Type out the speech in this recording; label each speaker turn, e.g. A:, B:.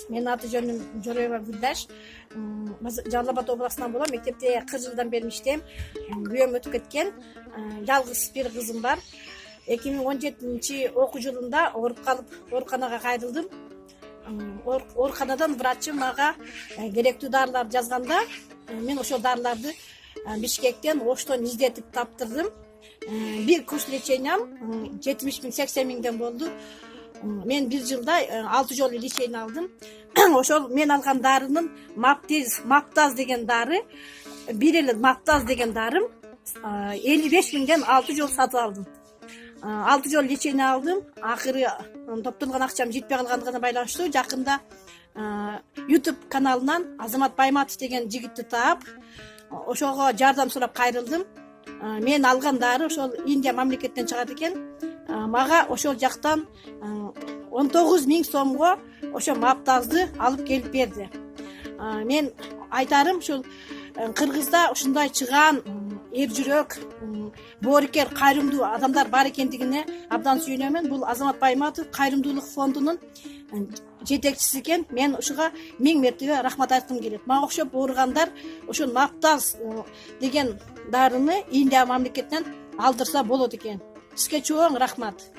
A: Менин аты жөнүм Жоройева Гүлдаш. Жалал Абад областынан болом. Мектепте 40 жылдан бери иштейм. Күйөөм өтүп кеткен. Жалгыз бир кызым бар. 2017 окуу жылында ооруп калып ооруканага кайрылдым. Ооруканадан врачы мага керектүү дарыларды жазганда, мен ошол дарыларды Бишкектен, Оштон издетип таптырдым. Bir kurs лечениям 70 миң 80 миңден болду. Мен бир жылда 6 жолу лечение алдым. Ошол мен алган дарынын Маптаз деген дары, бир эле Маптаз деген дарым 55 миңден 6 жол сатып алдым. 6 жол лечение алдым. Акыры топтолгон акчам жетпей калгандыгына байланыштуу жакында YouTube каналынан Азамат Байматов деген жигитти таап, ошого жардам сурап кайрылдым. Мен алган дары ошол Индия мамлекетинен чыгат экен. Мага ошол жактан 19 миң сомго ошо Маптазды алып келип берди. Мен айтарым, ушул Кыргызда ушундай чыган эр жүрөк, боорукер, кайрымдуу адамдар бар экендигине абдан сүйүнөмүн. Бул Азамат Байматов кайрымдуулук фондунун жетекчиси экен. Мен ушуга 1000 мертебе рахмат айткым келет. Мага окшоп ооругандар ошол Маптаз деген дарыны Индия мамлекетинен алдырса болот экен. Сизге чоң рахмат.